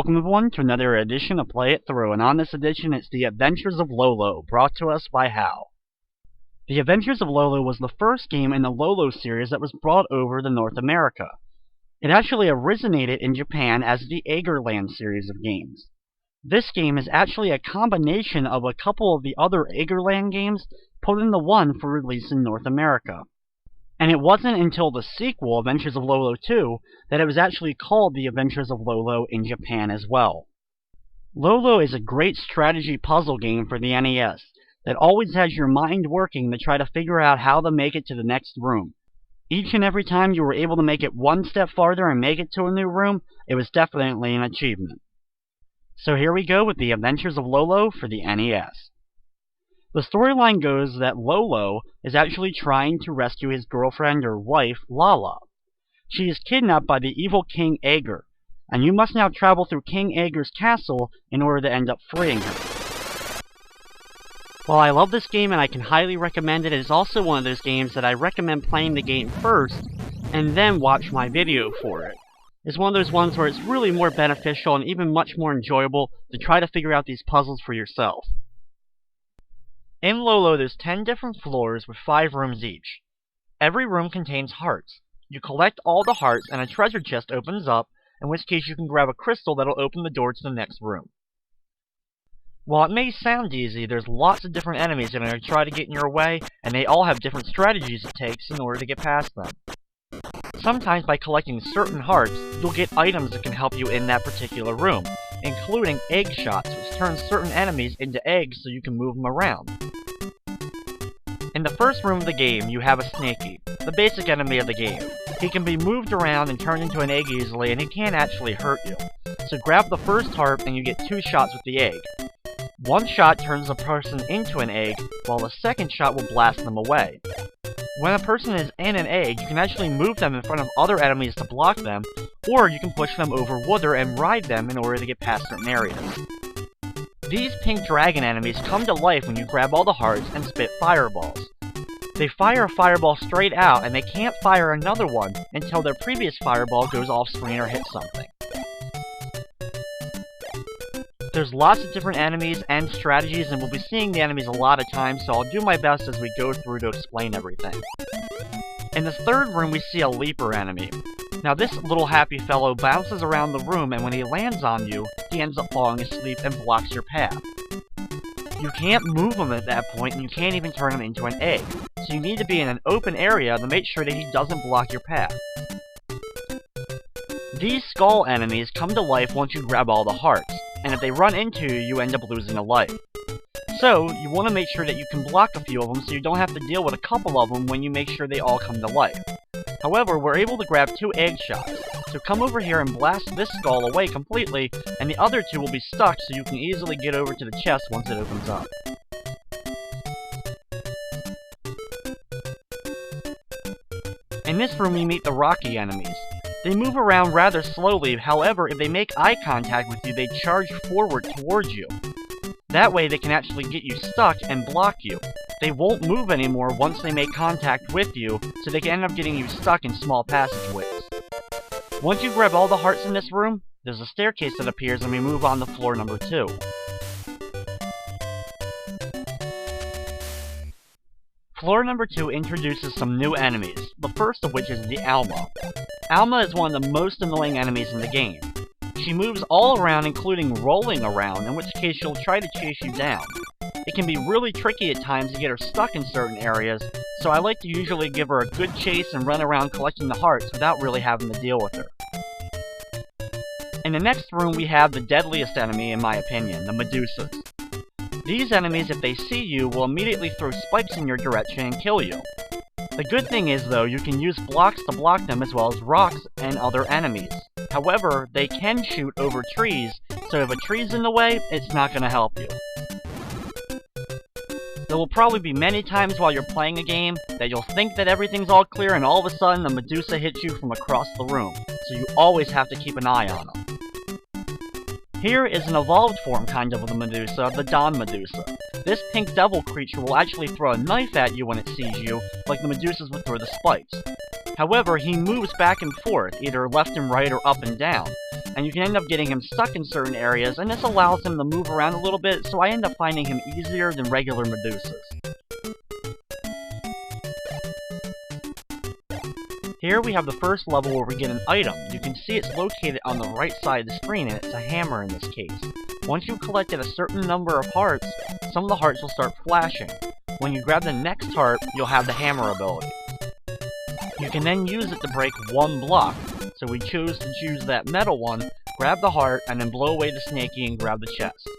Welcome everyone to another edition of Play It Through, and on this edition it's the Adventures of Lolo, brought to us by How. The Adventures of Lolo was the first game in the Lolo series that was brought over to North America. It actually originated in Japan as the Eggerland series of games. This game is actually a combination of a couple of the other Eggerland games put into one for release in North America. And it wasn't until the sequel, Adventures of Lolo 2, that it was actually called The Adventures of Lolo in Japan as well. Lolo is a great strategy puzzle game for the NES that always has your mind working to try to figure out how to make it to the next room. Each and every time you were able to make it one step farther and make it to a new room, it was definitely an achievement. So here we go with The Adventures of Lolo for the NES. The storyline goes that Lolo is actually trying to rescue his girlfriend or wife, Lala. She is kidnapped by the evil King Egger, and you must now travel through King Egger's castle in order to end up freeing her. While I love this game and I can highly recommend it, it is also one of those games that I recommend playing the game first, and then watch my video for it. It's one of those ones where it's really more beneficial and even much more enjoyable to try to figure out these puzzles for yourself. In Lolo, there's 10 different floors with 5 rooms each. Every room contains hearts. You collect all the hearts and a treasure chest opens up, in which case you can grab a crystal that'll open the door to the next room. While it may sound easy, there's lots of different enemies that are going to try to get in your way, and they all have different strategies it takes in order to get past them. Sometimes by collecting certain hearts, you'll get items that can help you in that particular room, including egg shots, which turn certain enemies into eggs so you can move them around. In the first room of the game, you have a Snakey, the basic enemy of the game. He can be moved around and turned into an egg easily, and he can't actually hurt you. So grab the first heart and you get 2 shots with the egg. One shot turns a person into an egg, while the second shot will blast them away. When a person is in an egg, you can actually move them in front of other enemies to block them, or you can push them over water and ride them in order to get past certain areas. These pink dragon enemies come to life when you grab all the hearts and spit fireballs. They fire a fireball straight out, and they can't fire another one until their previous fireball goes off screen or hits something. There's lots of different enemies and strategies, and we'll be seeing the enemies a lot of times, so I'll do my best as we go through to explain everything. In the third room, we see a leaper enemy. Now this little happy fellow bounces around the room, and when he lands on you, he ends up falling asleep and blocks your path. You can't move him at that point, and you can't even turn him into an egg, so you need to be in an open area to make sure that he doesn't block your path. These skull enemies come to life once you grab all the hearts, and if they run into you, you end up losing a life. So, you want to make sure that you can block a few of them so you don't have to deal with a couple of them when you make sure they all come to life. However, we're able to grab 2 egg shots, so come over here and blast this skull away completely, and the other 2 will be stuck so you can easily get over to the chest once it opens up. In this room we meet the rocky enemies. They move around rather slowly, however, if they make eye contact with you, they charge forward towards you. That way they can actually get you stuck and block you. They won't move anymore once they make contact with you, so they can end up getting you stuck in small passageways. Once you grab all the hearts in this room, there's a staircase that appears and we move on to floor number 2. Floor number 2 introduces some new enemies, the first of which is the Alma. Alma is one of the most annoying enemies in the game. She moves all around, including rolling around, in which case she'll try to chase you down. It can be really tricky at times to get her stuck in certain areas, so I like to usually give her a good chase and run around collecting the hearts without really having to deal with her. In the next room we have the deadliest enemy in my opinion, the medusas. These enemies, if they see you, will immediately throw spikes in your direction and kill you. The good thing is, though, you can use blocks to block them as well as rocks and other enemies. However, they can shoot over trees, so if a tree's in the way, it's not going to help you. There will probably be many times while you're playing a game that you'll think that everything's all clear and all of a sudden a medusa hits you from across the room, so you always have to keep an eye on them. Here is an evolved form kind of the medusa, the Dawn Medusa. This pink devil creature will actually throw a knife at you when it sees you, like the medusas would throw the spikes. However, he moves back and forth, either left and right or up and down, and you can end up getting him stuck in certain areas, and this allows him to move around a little bit, so I end up finding him easier than regular medusas. Here we have the first level where we get an item. You can see it's located on the right side of the screen, and it's a hammer in this case. Once you've collected a certain number of hearts, some of the hearts will start flashing. When you grab the next heart, you'll have the hammer ability. You can then use it to break one block. So we chose to choose that metal one, grab the heart, and then blow away the snaky and grab the chest.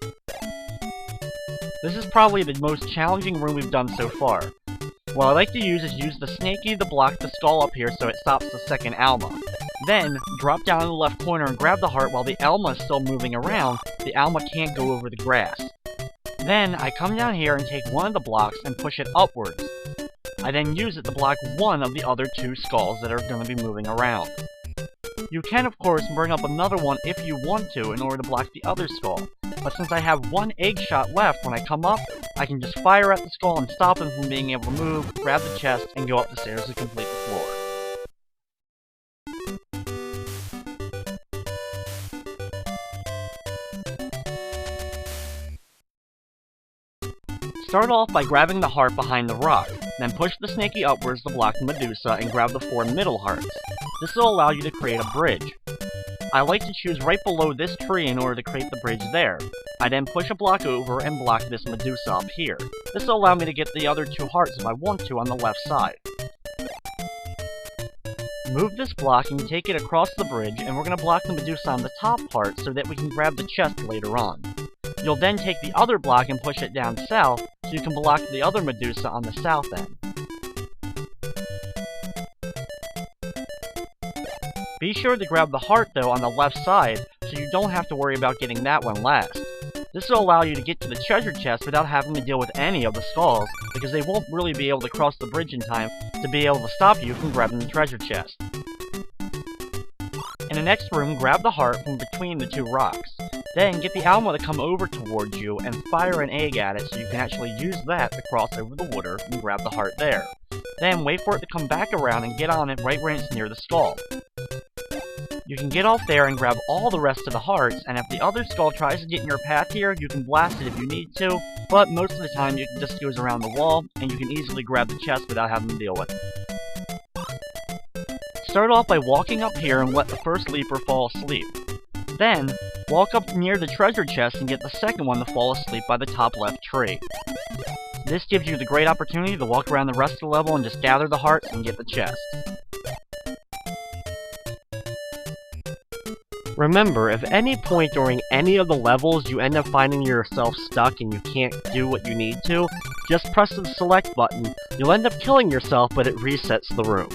This is probably the most challenging room we've done so far. What I like to use is use the snaky to block the skull up here so it stops the second Alma. Then, drop down in the left corner and grab the heart while the Alma is still moving around. The Alma can't go over the grass. Then, I come down here and take one of the blocks and push it upwards. I then use it to block one of the other two skulls that are going to be moving around. You can, of course, bring up another one if you want to in order to block the other skull, but since I have one egg shot left when I come up, I can just fire at the skull and stop him from being able to move, grab the chest, and go up the stairs to complete the floor. Start off by grabbing the heart behind the rock, then push the snaky upwards to block the medusa and grab the 4 middle hearts. This will allow you to create a bridge. I like to choose right below this tree in order to create the bridge there. I then push a block over and block this medusa up here. This will allow me to get the other 2 hearts if I want to on the left side. Move this block and take it across the bridge, and we're going to block the medusa on the top part so that we can grab the chest later on. You'll then take the other block and push it down south, so you can block the other medusa on the south end. Be sure to grab the heart though on the left side, so you don't have to worry about getting that one last. This will allow you to get to the treasure chest without having to deal with any of the skulls, because they won't really be able to cross the bridge in time to be able to stop you from grabbing the treasure chest. In the next room, grab the heart from between the 2 rocks. Then get the Alma to come over towards you and fire an egg at it so you can actually use that to cross over the water and grab the heart there. Then wait for it to come back around and get on it right when it's near the skull. You can get off there and grab all the rest of the hearts, and if the other skull tries to get in your path here, you can blast it if you need to, but most of the time it just goes around the wall, and you can easily grab the chest without having to deal with it. Start off by walking up here and let the first leaper fall asleep. Then, walk up near the treasure chest and get the second one to fall asleep by the top left tree. This gives you the great opportunity to walk around the rest of the level and just gather the hearts and get the chest. Remember, if at any point during any of the levels you end up finding yourself stuck and you can't do what you need to, just press the select button. You'll end up killing yourself, but it resets the room.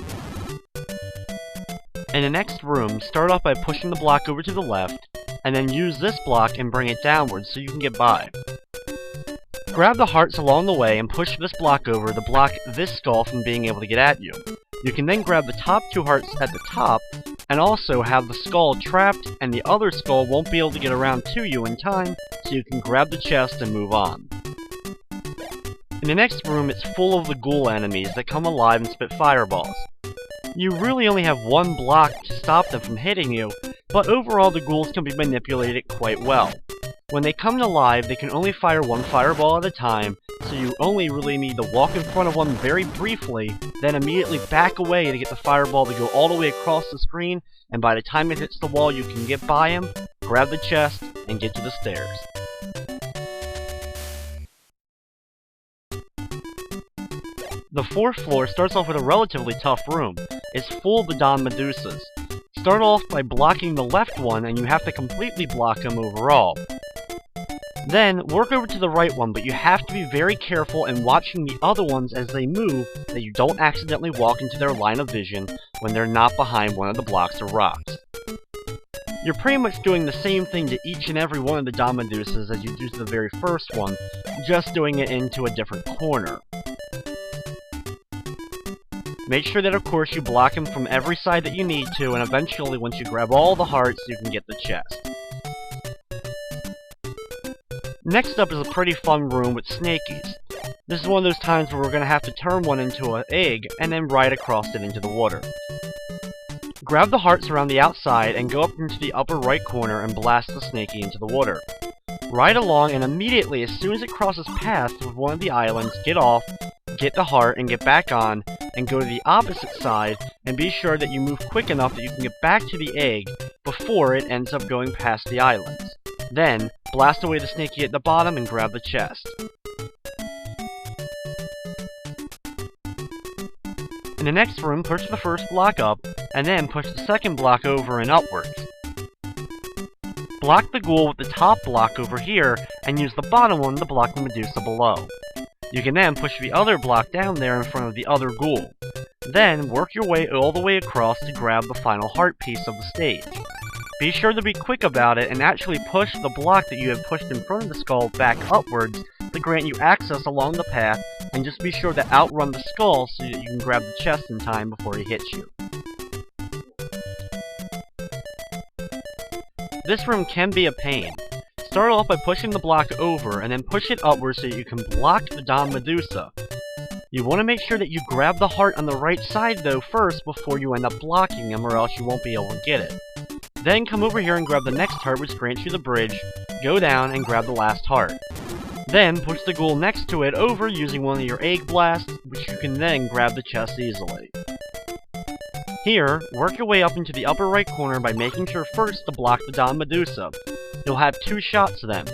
In the next room, start off by pushing the block over to the left, and then use this block and bring it downwards so you can get by. Grab the hearts along the way and push this block over to block this skull from being able to get at you. You can then grab the top 2 hearts at the top, and also have the skull trapped, and the other skull won't be able to get around to you in time, so you can grab the chest and move on. In the next room, it's full of the ghoul enemies that come alive and spit fireballs. You really only have one block to stop them from hitting you, but overall the ghouls can be manipulated quite well. When they come to life, they can only fire one fireball at a time, so you only really need to walk in front of one very briefly, then immediately back away to get the fireball to go all the way across the screen, and by the time it hits the wall you can get by him, grab the chest, and get to the stairs. The 4th floor starts off with a relatively tough room. It's full of the Don Medusas. Start off by blocking the left one, and you have to completely block him overall. Then, work over to the right one, but you have to be very careful in watching the other ones as they move, that you don't accidentally walk into their line of vision when they're not behind one of the blocks of rocks. You're pretty much doing the same thing to each and every one of the Don Medusas as you do to the very first one, just doing it into a different corner. Make sure that of course you block him from every side that you need to, and eventually once you grab all the hearts you can get the chest. Next up is a pretty fun room with snakies. This is one of those times where we're going to have to turn one into an egg and then ride across it into the water. Grab the hearts around the outside and go up into the upper right corner and blast the snaky into the water. Ride along, and immediately, as soon as it crosses paths with one of the islands, get off, get the heart, and get back on, and go to the opposite side, and be sure that you move quick enough that you can get back to the egg before it ends up going past the islands. Then, blast away the snaky at the bottom and grab the chest. In the next room, push the first block up, and then push the second block over and upwards. Block the ghoul with the top block over here, and use the bottom one to block the medusa below. You can then push the other block down there in front of the other ghoul. Then, work your way all the way across to grab the final heart piece of the stage. Be sure to be quick about it and actually push the block that you have pushed in front of the skull back upwards to grant you access along the path, and just be sure to outrun the skull so that you can grab the chest in time before he hits you. This room can be a pain. Start off by pushing the block over, and then push it upwards so that you can block the Dom Medusa. You want to make sure that you grab the heart on the right side though first before you end up blocking him, or else you won't be able to get it. Then come over here and grab the next heart, which grants you the bridge, go down and grab the last heart. Then push the ghoul next to it over using one of your egg blasts, which you can then grab the chest easily. Here, work your way up into the upper right corner by making sure first to block the Dom Medusa. You'll have 2 shots then.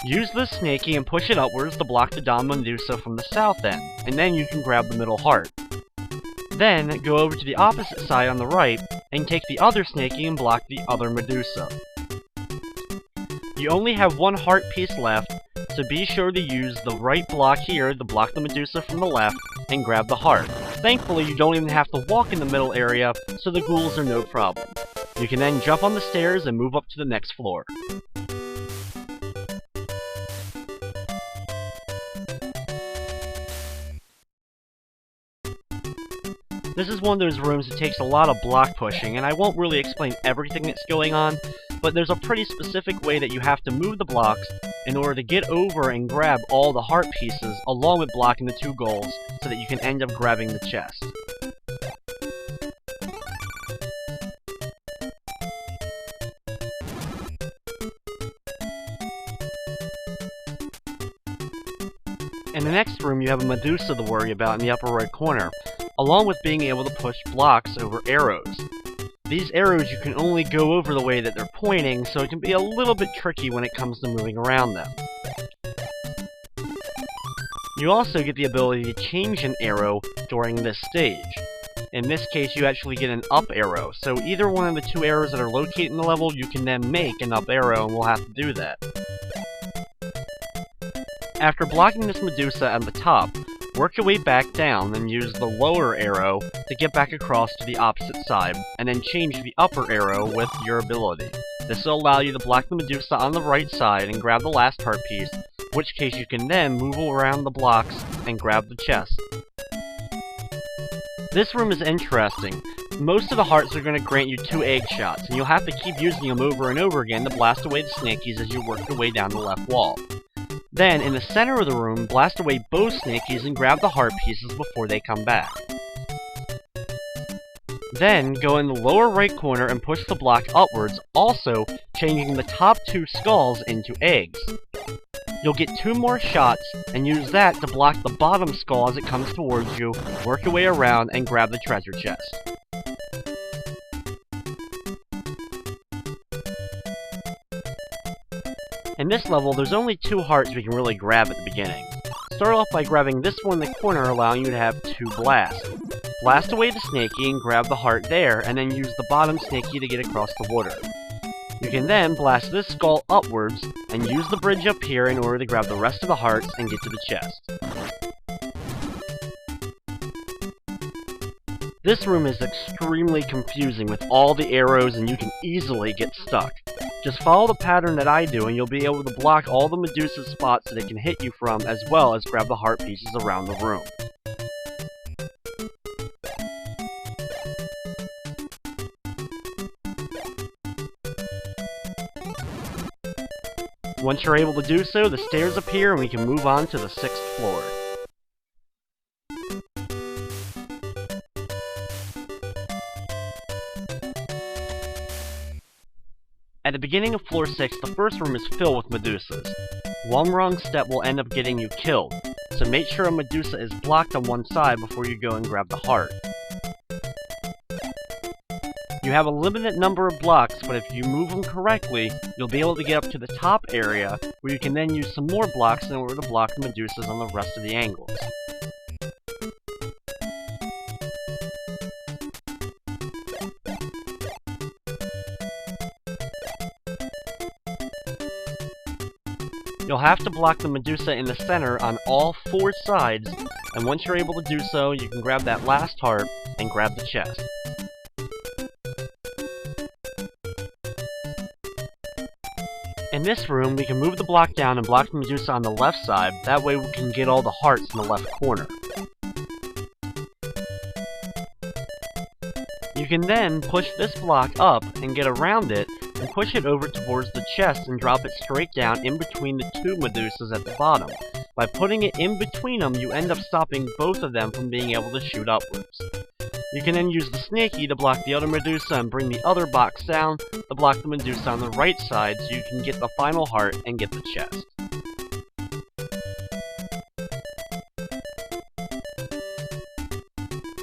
Use the snaky and push it upwards to block the Dom Medusa from the south end, and then you can grab the middle heart. Then, go over to the opposite side on the right, and take the other snaky and block the other Medusa. You only have 1 heart piece left, so be sure to use the right block here to block the Medusa from the left, and grab the heart. Thankfully, you don't even have to walk in the middle area, so the ghouls are no problem. You can then jump on the stairs and move up to the next floor. This is one of those rooms that takes a lot of block pushing, and I won't really explain everything that's going on, but there's a pretty specific way that you have to move the blocks in order to get over and grab all the heart pieces, along with blocking the 2 ghouls, so that you can end up grabbing the chest. In the next room, you have a Medusa to worry about in the upper right corner, along with being able to push blocks over arrows. These arrows you can only go over the way that they're pointing, so it can be a little bit tricky when it comes to moving around them. You also get the ability to change an arrow during this stage. In this case, you actually get an up arrow, so either one of the 2 arrows that are located in the level, you can then make an up arrow, and we'll have to do that. After blocking this Medusa at the top, work your way back down and use the lower arrow to get back across to the opposite side, and then change the upper arrow with your ability. This will allow you to block the Medusa on the right side and grab the last heart piece, in which case you can then move around the blocks and grab the chest. This room is interesting. Most of the hearts are going to grant you 2 egg shots, and you'll have to keep using them over and over again to blast away the snakies as you work your way down the left wall. Then, in the center of the room, blast away both snakies and grab the heart pieces before they come back. Then, go in the lower right corner and push the block upwards, also changing the top 2 skulls into eggs. You'll get 2 more shots, and use that to block the bottom skull as it comes towards you, work your way around, and grab the treasure chest. In this level, there's only 2 hearts we can really grab at the beginning. Start off by grabbing this one in the corner, allowing you to have 2 blasts. Blast away the snaky and grab the heart there, and then use the bottom snaky to get across the water. You can then blast this skull upwards, and use the bridge up here in order to grab the rest of the hearts and get to the chest. This room is extremely confusing with all the arrows, and you can easily get stuck. Just follow the pattern that I do, and you'll be able to block all the Medusa spots that it can hit you from, as well as grab the heart pieces around the room. Once you're able to do so, the stairs appear and we can move on to the 6th floor. At the beginning of floor 6, the first room is filled with medusas. One wrong step will end up getting you killed, so make sure a medusa is blocked on one side before you go and grab the heart. You have a limited number of blocks, but if you move them correctly, you'll be able to get up to the top area, where you can then use some more blocks in order to block the medusas on the rest of the angles. You'll have to block the medusa in the center on all 4 sides, and once you're able to do so, you can grab that last heart and grab the chest. In this room, we can move the block down and block the medusa on the left side, that way we can get all the hearts in the left corner. You can then push this block up and get around it, and push it over towards the chest and drop it straight down in between the 2 medusas at the bottom. By putting it in between them, you end up stopping both of them from being able to shoot upwards. You can then use the snaky to block the other medusa and bring the other box down to block the medusa on the right side so you can get the final heart and get the chest.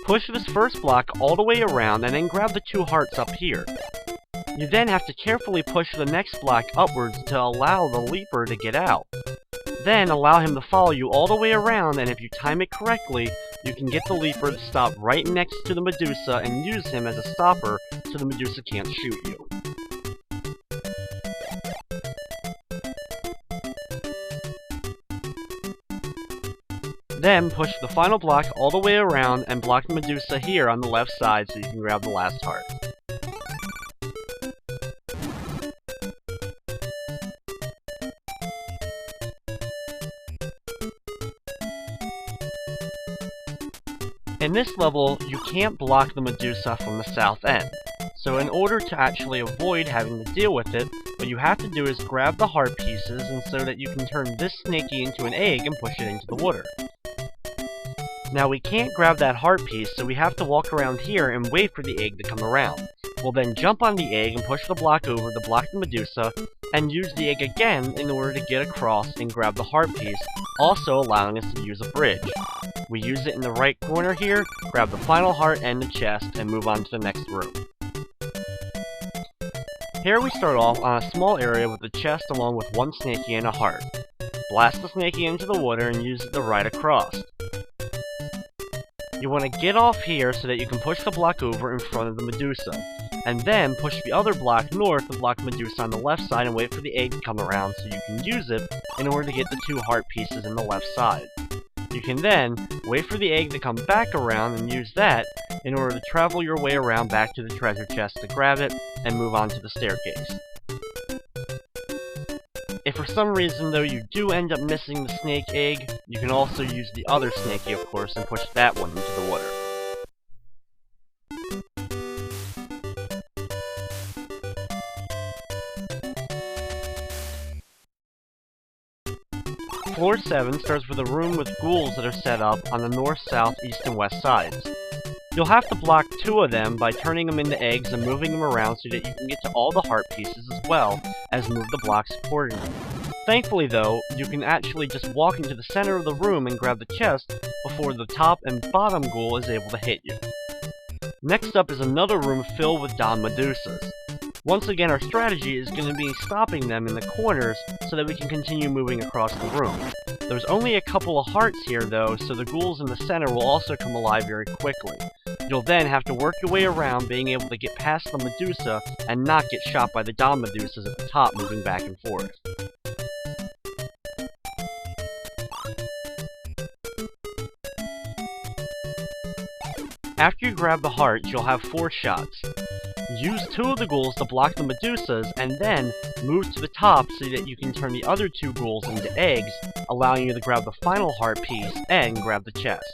Push this first block all the way around and then grab the 2 hearts up here. You then have to carefully push the next block upwards to allow the leaper to get out. Then allow him to follow you all the way around, and if you time it correctly, you can get the leaper to stop right next to the medusa and use him as a stopper so the medusa can't shoot you. Then push the final block all the way around and block the medusa here on the left side so you can grab the last heart. In this level, you can't block the medusa from the south end, so in order to actually avoid having to deal with it, what you have to do is grab the heart pieces and so that you can turn this snaky into an egg and push it into the water. Now we can't grab that heart piece, so we have to walk around here and wait for the egg to come around. We'll then jump on the egg and push the block over to block the medusa, and use the egg again in order to get across and grab the heart piece, also allowing us to use a bridge. We use it in the right corner here, grab the final heart and the chest, and move on to the next room. Here we start off on a small area with the chest along with 1 snaky and a heart. Blast the snaky into the water and use it to ride across. You want to get off here so that you can push the block over in front of the medusa, and then push the other block north to block medusa on the left side and wait for the egg to come around so you can use it in order to get the 2 heart pieces in the left side. You can then wait for the egg to come back around and use that in order to travel your way around back to the treasure chest to grab it and move on to the staircase. If for some reason though you do end up missing the snake egg, you can also use the other snaky of course and push that one into the water. Floor 7 starts with a room with ghouls that are set up on the north, south, east, and west sides. You'll have to block 2 of them by turning them into eggs and moving them around so that you can get to all the heart pieces as well as move the blocks accordingly. Thankfully though, you can actually just walk into the center of the room and grab the chest before the top and bottom ghoul is able to hit you. Next up is another room filled with down medusas. Once again, our strategy is going to be stopping them in the corners so that we can continue moving across the room. There's only a couple of hearts here though, so the ghouls in the center will also come alive very quickly. You'll then have to work your way around being able to get past the medusa and not get shot by the down medusas at the top moving back and forth. After you grab the heart, you'll have 4 shots. Use 2 of the ghouls to block the medusas, and then move to the top so that you can turn the other 2 ghouls into eggs, allowing you to grab the final heart piece and grab the chest.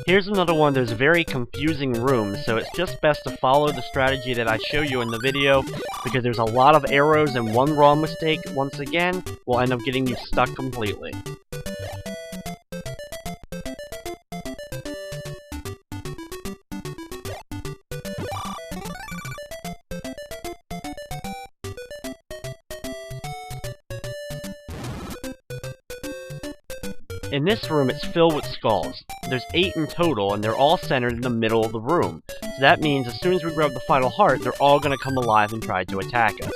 Here's another one of those very confusing rooms, so it's just best to follow the strategy that I show you in the video, because there's a lot of arrows and one wrong mistake, once again, will end up getting you stuck completely. In this room, it's filled with skulls. There's 8 in total, and they're all centered in the middle of the room. So that means as soon as we grab the final heart, they're all going to come alive and try to attack us.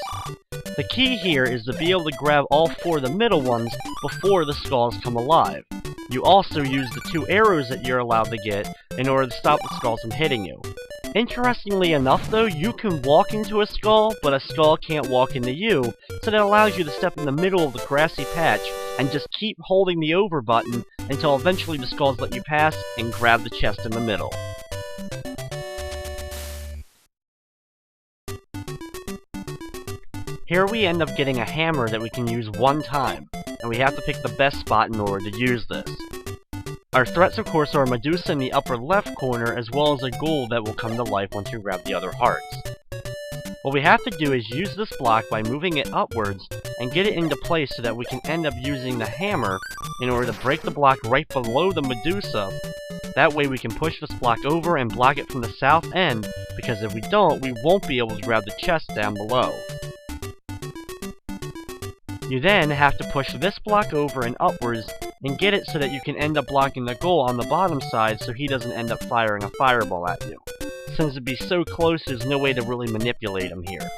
The key here is to be able to grab all 4 of the middle ones before the skulls come alive. You also use the 2 arrows that you're allowed to get in order to stop the skulls from hitting you. Interestingly enough though, you can walk into a skull, but a skull can't walk into you, so that allows you to step in the middle of the grassy patch and just keep holding the over button until eventually the skulls let you pass and grab the chest in the middle. Here we end up getting a hammer that we can use one time, and we have to pick the best spot in order to use this. Our threats, of course, are a medusa in the upper left corner, as well as a ghoul that will come to life once you grab the other hearts. What we have to do is use this block by moving it upwards and get it into place so that we can end up using the hammer in order to break the block right below the medusa. That way we can push this block over and block it from the south end, because if we don't, we won't be able to grab the chest down below. You then have to push this block over and upwards and get it so that you can end up blocking the ghoul on the bottom side so he doesn't end up firing a fireball at you. Since it'd be so close, there's no way to really manipulate him here.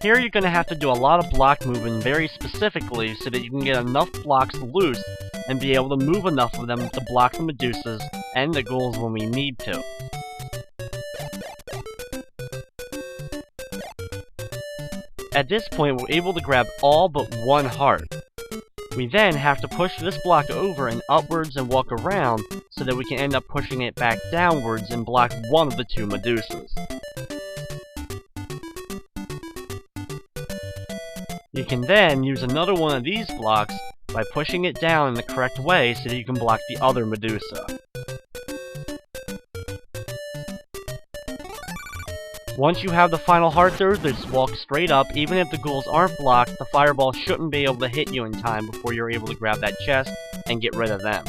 Here you're going to have to do a lot of block moving very specifically so that you can get enough blocks loose and be able to move enough of them to block the medusas and the ghouls when we need to. At this point, we're able to grab all but 1 heart. We then have to push this block over and upwards and walk around so that we can end up pushing it back downwards and block one of the 2 medusas. You can then use another one of these blocks by pushing it down in the correct way so that you can block the other medusa. Once you have the final heart though, just walk straight up. Even if the ghouls aren't blocked, the fireball shouldn't be able to hit you in time before you're able to grab that chest and get rid of them.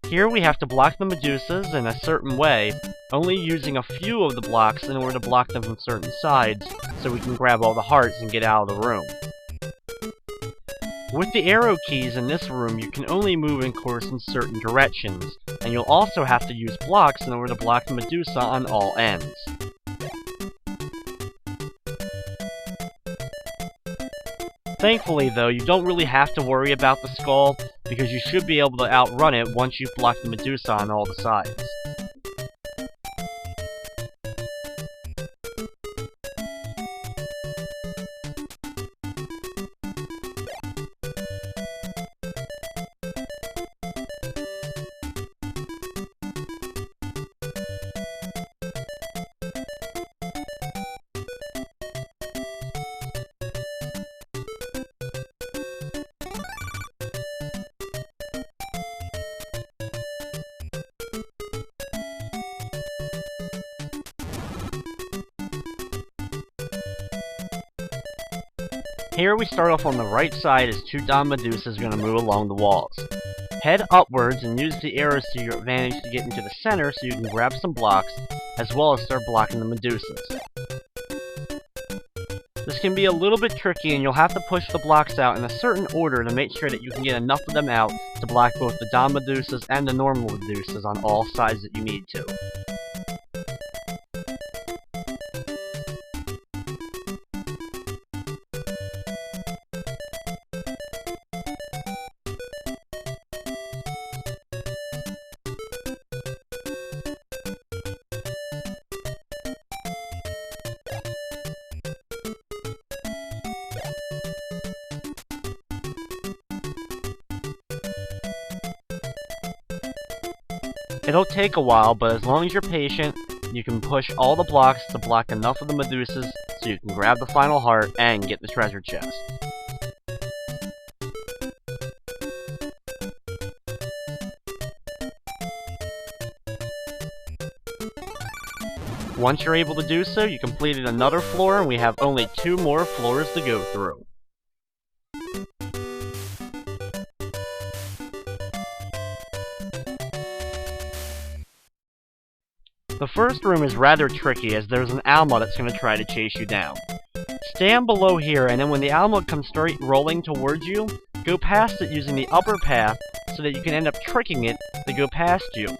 Here we have to block the medusas in a certain way, only using a few of the blocks in order to block them from certain sides, so we can grab all the hearts and get out of the room. With the arrow keys in this room, you can only move in course in certain directions, and you'll also have to use blocks in order to block the medusa on all ends. Thankfully though, you don't really have to worry about the skull, because you should be able to outrun it once you've blocked the medusa on all the sides. Here we start off on the right side as 2 Dom Medusas are going to move along the walls. Head upwards and use the arrows to your advantage to get into the center so you can grab some blocks, as well as start blocking the Medusas. This can be a little bit tricky and you'll have to push the blocks out in a certain order to make sure that you can get enough of them out to block both the Dom Medusas and the normal Medusas on all sides that you need to. It'll take a while, but as long as you're patient, you can push all the blocks to block enough of the Medusas so you can grab the final heart and get the treasure chest. Once you're able to do so, you completed another floor and we have only 2 more floors to go through. The first room is rather tricky as there's an Alma that's going to try to chase you down. Stand below here, and then when the Alma comes straight rolling towards you, go past it using the upper path so that you can end up tricking it to go past you.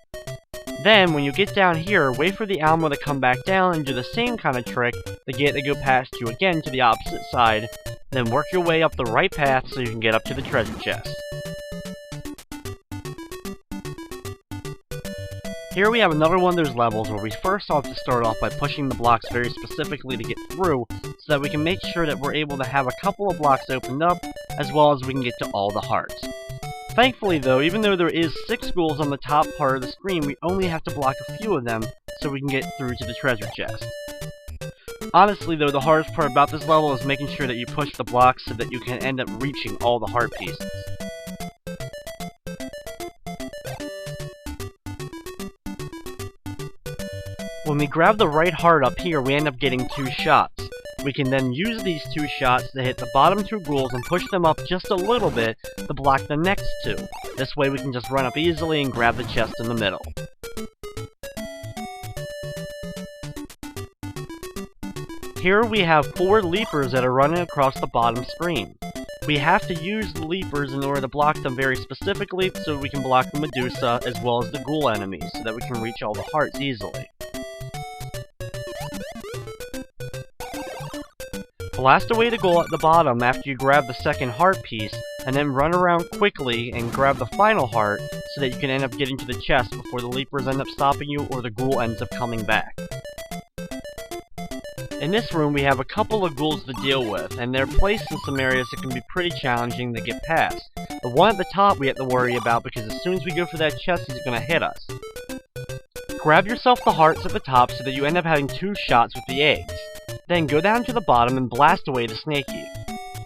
Then, when you get down here, wait for the Alma to come back down and do the same kind of trick to get it to go past you again to the opposite side, then work your way up the right path so you can get up to the treasure chest. Here we have another one of those levels where we first have to start off by pushing the blocks very specifically to get through, so that we can make sure that we're able to have a couple of blocks opened up, as well as we can get to all the hearts. Thankfully though, even though there is 6 ghouls on the top part of the screen, we only have to block a few of them, so we can get through to the treasure chest. Honestly though, the hardest part about this level is making sure that you push the blocks so that you can end up reaching all the heart pieces. When we grab the right heart up here, we end up getting 2 shots. We can then use these 2 shots to hit the bottom 2 ghouls and push them up just a little bit to block the next 2. This way we can just run up easily and grab the chest in the middle. Here we have 4 leapers that are running across the bottom screen. We have to use the leapers in order to block them very specifically so we can block the medusa as well as the ghoul enemies so that we can reach all the hearts easily. Blast away the ghoul at the bottom after you grab the second heart piece, and then run around quickly and grab the final heart so that you can end up getting to the chest before the leapers end up stopping you or the ghoul ends up coming back. In this room we have a couple of ghouls to deal with, and they're placed in some areas that can be pretty challenging to get past. The one at the top we have to worry about because as soon as we go for that chest he's going to hit us. Grab yourself the hearts at the top so that you end up having 2 shots with the eggs. Then go down to the bottom and blast away the snaky.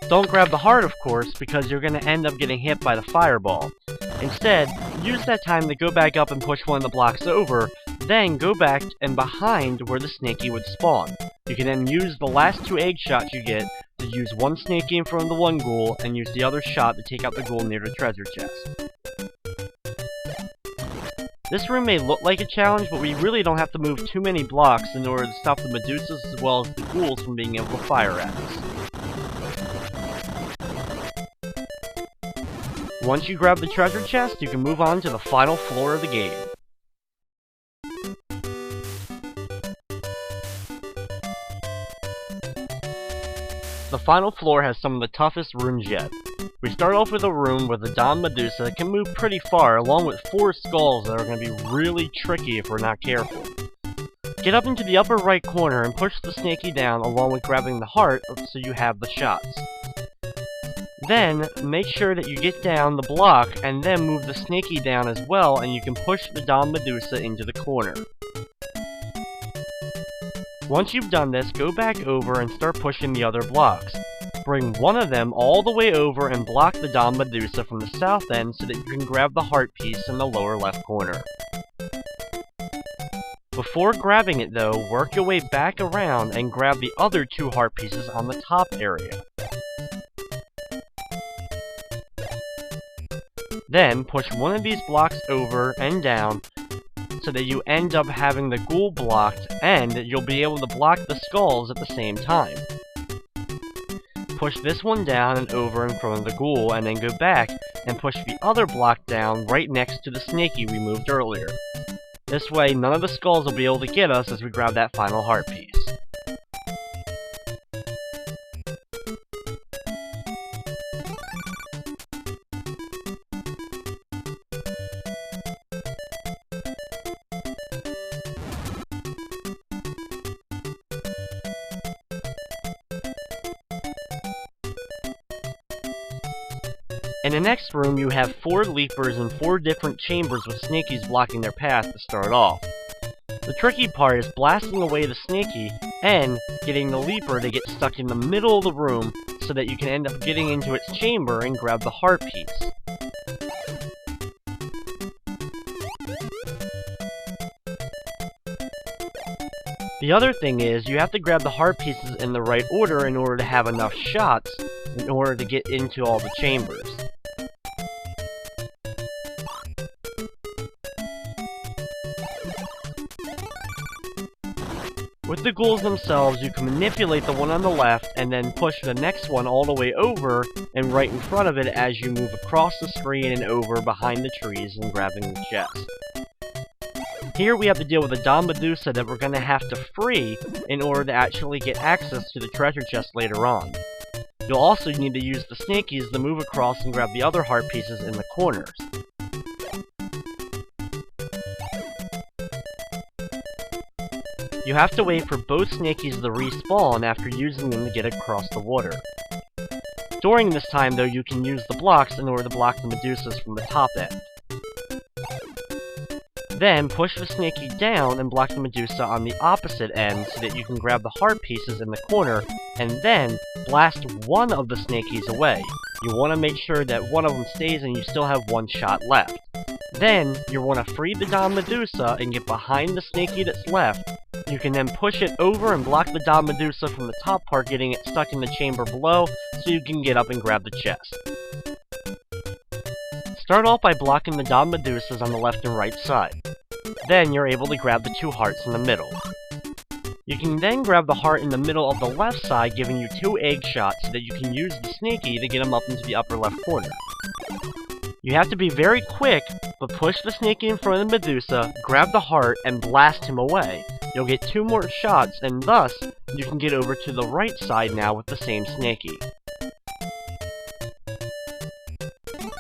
Don't grab the heart, of course, because you're going to end up getting hit by the fireball. Instead, use that time to go back up and push one of the blocks over, then go back and behind where the snaky would spawn. You can then use the last 2 egg shots you get to use one snaky in front of the one ghoul, and use the other shot to take out the ghoul near the treasure chest. This room may look like a challenge, but we really don't have to move too many blocks in order to stop the medusas as well as the ghouls from being able to fire at us. Once you grab the treasure chest, you can move on to the final floor of the game. The final floor has some of the toughest rooms yet. We start off with a room where the Dom Medusa can move pretty far, along with 4 skulls that are going to be really tricky if we're not careful. Get up into the upper right corner and push the snaky down along with grabbing the heart so you have the shots. Then, make sure that you get down the block and then move the snaky down as well, and you can push the Dom Medusa into the corner. Once you've done this, go back over and start pushing the other blocks. Bring one of them all the way over and block the Dom Medusa from the south end so that you can grab the heart piece in the lower left corner. Before grabbing it though, work your way back around and grab the other 2 heart pieces on the top area. Then push one of these blocks over and down so that you end up having the ghoul blocked, and you'll be able to block the skulls at the same time. Push this one down and over in front of the ghoul, and then go back and push the other block down right next to the snaky we moved earlier. This way, none of the skulls will be able to get us as we grab that final heart piece. In the next room, you have 4 leapers in 4 different chambers with snakies blocking their path to start off. The tricky part is blasting away the snaky and getting the leaper to get stuck in the middle of the room so that you can end up getting into its chamber and grab the heart piece. The other thing is, you have to grab the heart pieces in the right order in order to have enough shots in order to get into all the chambers. the ghouls themselves, you can manipulate the one on the left and then push the next one all the way over and right in front of it as you move across the screen and over behind the trees and grabbing the chest. Here we have to deal with a Dom Medusa that we're going to have to free in order to actually get access to the treasure chest later on. You'll also need to use the snakies to move across and grab the other heart pieces in the corners. You have to wait for both snakies to respawn after using them to get across the water. During this time though, you can use the blocks in order to block the Medusas from the top end. Then, push the snaky down and block the Medusa on the opposite end so that you can grab the heart pieces in the corner, and then blast one of the snakies away. You want to make sure that one of them stays and you still have one shot left. Then, you want to free the Dom Medusa and get behind the snaky that's left. You can then push it over and block the Dom Medusa from the top part, getting it stuck in the chamber below, so you can get up and grab the chest. Start off by blocking the Dom Medusas on the left and right side. Then you're able to grab the two hearts in the middle. You can then grab the heart in the middle of the left side, giving you 2 egg shots so that you can use the snaky to get him up into the upper left corner. You have to be very quick, but push the snaky in front of the Medusa, grab the heart, and blast him away. You'll get 2 more shots, and thus, you can get over to the right side now with the same snaky.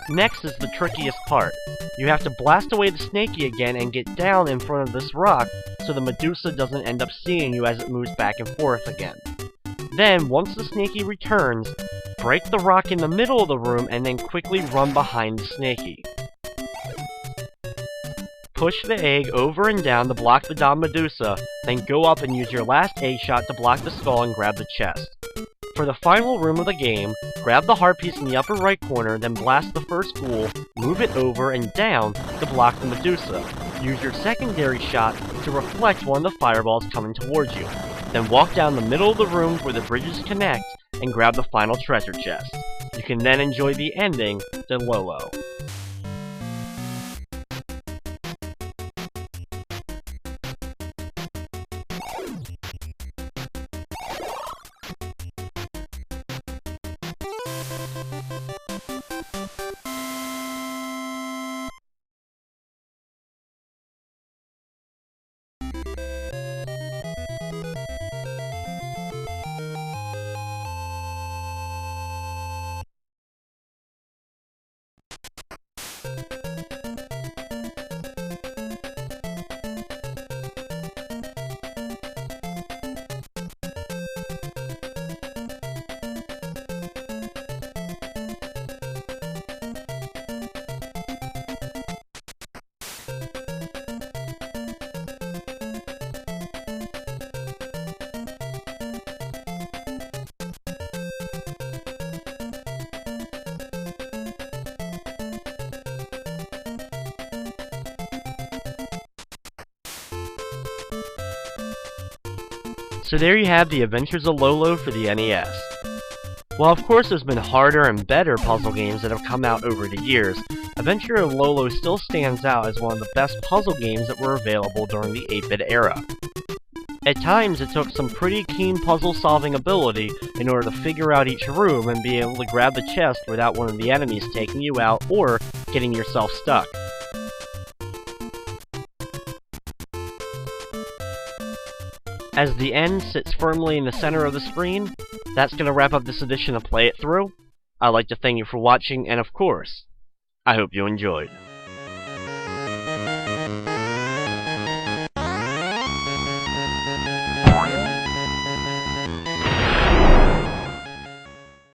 Next is the trickiest part. You have to blast away the snaky again and get down in front of this rock so the Medusa doesn't end up seeing you as it moves back and forth again. Then, once the snaky returns, break the rock in the middle of the room and then quickly run behind the snaky. Push the egg over and down to block the Dom Medusa, then go up and use your last egg shot to block the skull and grab the chest. For the final room of the game, grab the heart piece in the upper right corner, then blast the first ghoul, move it over and down to block the Medusa. Use your secondary shot to reflect one of the fireballs coming towards you. Then walk down the middle of the room where the bridges connect and grab the final treasure chest. You can then enjoy the ending to Lolo. So there you have the Adventures of Lolo for the NES. While of course there's been harder and better puzzle games that have come out over the years, Adventures of Lolo still stands out as one of the best puzzle games that were available during the 8-bit era. At times it took some pretty keen puzzle-solving ability in order to figure out each room and be able to grab the chest without one of the enemies taking you out or getting yourself stuck. As the end sits firmly in the center of the screen, that's going to wrap up this edition of Play It Through. I'd like to thank you for watching, and of course, I hope you enjoyed.